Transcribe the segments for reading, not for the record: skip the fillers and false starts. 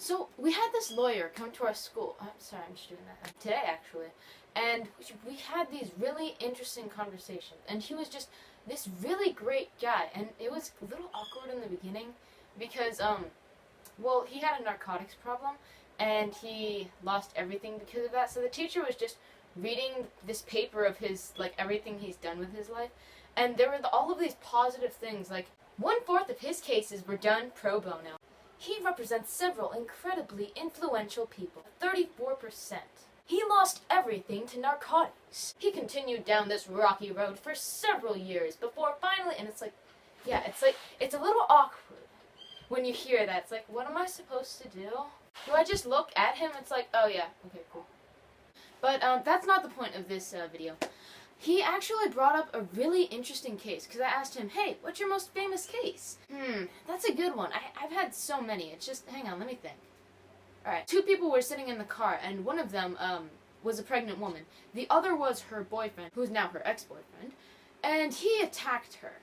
So we had this lawyer come to our school. I'm sorry, I'm just doing that today actually. And we had these really interesting conversations. And he was just this really great guy. And it was a little awkward in the beginning because, well, he had a narcotics problem and he lost everything because of that. So the teacher was just reading this paper of his, like, everything he's done with his life. And there were all of these positive things, like 1/4 of his cases were done pro bono. He represents several incredibly influential people, 34%. He lost everything to narcotics. He continued down this rocky road for several years before finally, and it's like, yeah, it's a little awkward when you hear that. It's like, what am I supposed to do? Do I just look at him? It's like, oh yeah, okay, cool. But that's not the point of this video. He actually brought up a really interesting case, because I asked him, hey, what's your most famous case? That's a good one. I've had so many. It's just, hang on, let me think. Alright, 2 people were sitting in the car, and one of them was a pregnant woman. The other was her boyfriend, who's now her ex-boyfriend, and he attacked her.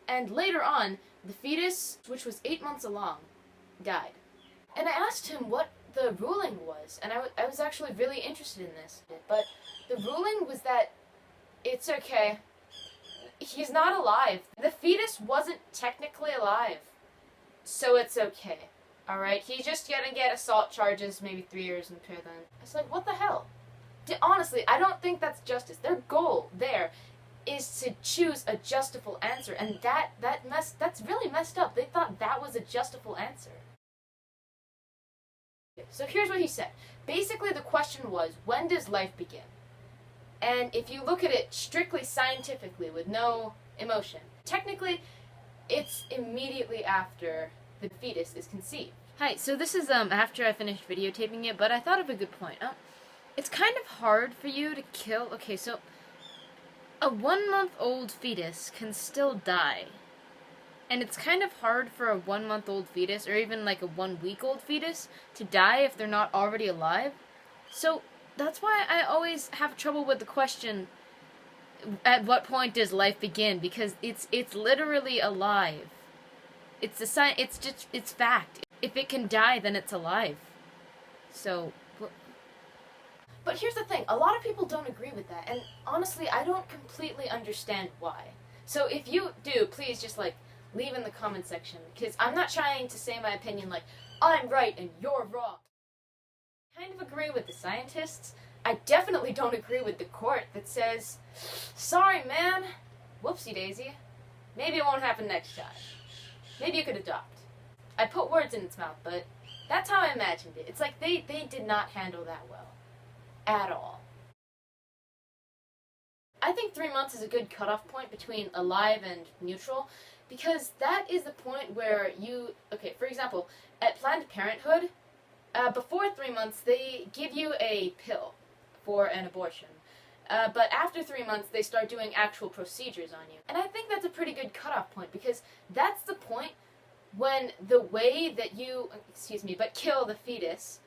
And later on, the fetus, which was 8 months along, died. And I asked him what the ruling was, and I was actually really interested in this. But the ruling was that it's okay. He's not alive. The fetus wasn't technically alive, so it's okay. Alright? He's just gonna get assault charges, maybe 3 years in prison. It's like, what the hell? Honestly, I don't think that's justice. Their goal there is to choose a justifiable answer, and that's really messed up. They thought that was a justifiable answer. So here's what he said. Basically, the question was, when does life begin? And if you look at it strictly scientifically with no emotion, technically, it's immediately after the fetus is conceived. Hi, so this is after I finished videotaping it, but I thought of a good point. It's kind of hard for you to kill. Okay, so a 1-month-old fetus can still die. And it's kind of hard for a 1-month-old fetus, or even like a 1-week-old fetus, to die if they're not already alive. So that's why I always have trouble with the question, at what point does life begin? Because it's literally alive. It's it's fact. If it can die, then it's alive. So, but here's the thing, a lot of people don't agree with that, and honestly, I don't completely understand why. So if you do, please just like, leave in the comment section, because I'm not trying to say my opinion like, I'm right and you're wrong. I kind of agree with the scientists. I definitely don't agree with the court that says, sorry man, whoopsie daisy, maybe it won't happen next time. Maybe you could adopt. I put words in its mouth, but that's how I imagined it. It's like they did not handle that well. At all. I think 3 months is a good cutoff point between alive and neutral, because that is the point where you, okay, for example, at Planned Parenthood, before 3 months, they give you a pill for an abortion. But after 3 months, they start doing actual procedures on you. And I think that's a pretty good cutoff point, because that's the point when the way that you, kill the fetus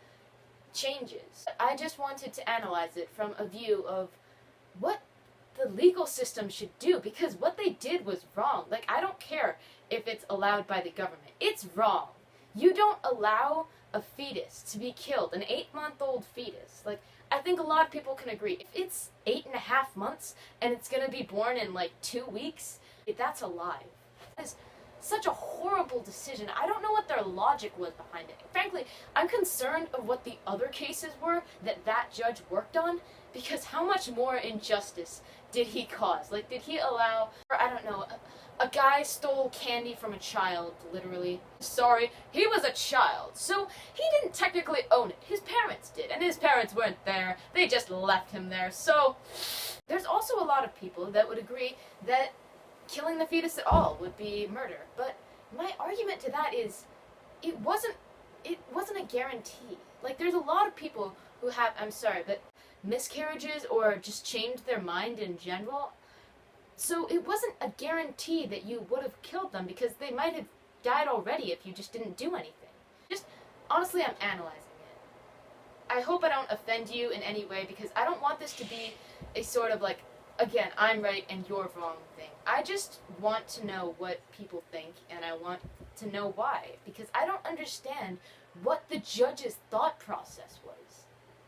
changes. I just wanted to analyze it from a view of what the legal system should do, because what they did was wrong. Like, I don't care if it's allowed by the government. It's wrong. You don't allow a fetus to be killed, an 8-month-old fetus. Like, I think a lot of people can agree. If it's 8.5 months and it's gonna be born in like 2 weeks, that's alive. That is such a horrible decision. I don't know what their logic was behind it. Frankly, I'm concerned of what the other cases were that judge worked on, because how much more injustice did he cause? Like, did he allow, or I don't know, a guy stole candy from a child, literally. Sorry, he was a child, so he didn't technically own it. His parents did, and his parents weren't there. They just left him there. So there's also a lot of people that would agree that killing the fetus at all would be murder. But my argument to that is, it wasn't a guarantee. Like, there's a lot of people who have, I'm sorry, but miscarriages or just changed their mind in general. So it wasn't a guarantee that you would have killed them, because they might have died already if you just didn't do anything. Just, honestly, I'm analyzing it. I hope I don't offend you in any way, because I don't want this to be a sort of like again, I'm right and you're wrong thing. I just want to know what people think, and I want to know why, because I don't understand what the judge's thought process was.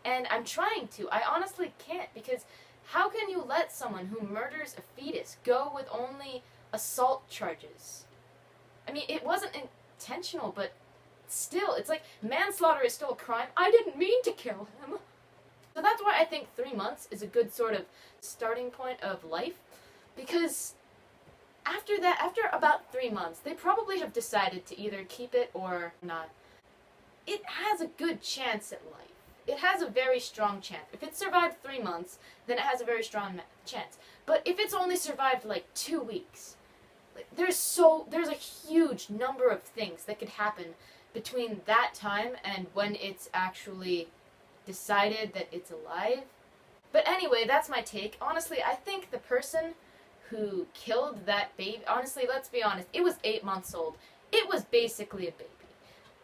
And I'm trying to. I honestly can't, because how can you let someone who murders a fetus go with only assault charges? I mean, it wasn't intentional, but still, it's like manslaughter is still a crime. I didn't mean to kill him. So that's why I think 3 months is a good sort of starting point of life, because after that, after about 3 months, they probably have decided to either keep it or not. It has a good chance at life. It has a very strong chance. If it survived 3 months, then it has a very strong chance. But if it's only survived like 2 weeks, there's a huge number of things that could happen between that time and when it's actually decided that it's alive. But anyway, that's my take. Honestly, I think the person who killed that baby, honestly, let's be honest, it was 8 months old. It was basically a baby.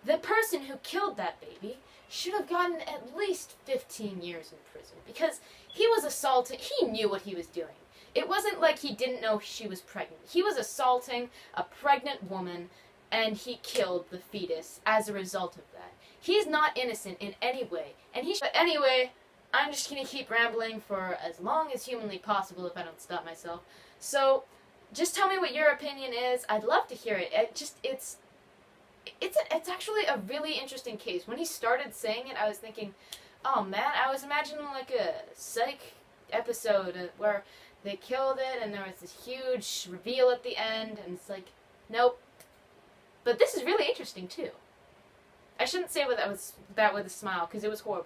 The person who killed that baby should have gotten at least 15 years in prison, because he was assaulting, he knew what he was doing. It wasn't like he didn't know she was pregnant. He was assaulting a pregnant woman, and he killed the fetus as a result of that. He's not innocent in any way, but anyway, I'm just gonna keep rambling for as long as humanly possible if I don't stop myself. So, just tell me what your opinion is. I'd love to hear it. It's actually a really interesting case. When he started saying it, I was thinking, oh man, I was imagining like a Psych episode where they killed it and there was this huge reveal at the end, and it's like, nope. But this is really interesting too. I shouldn't say that with a smile, because it was horrible.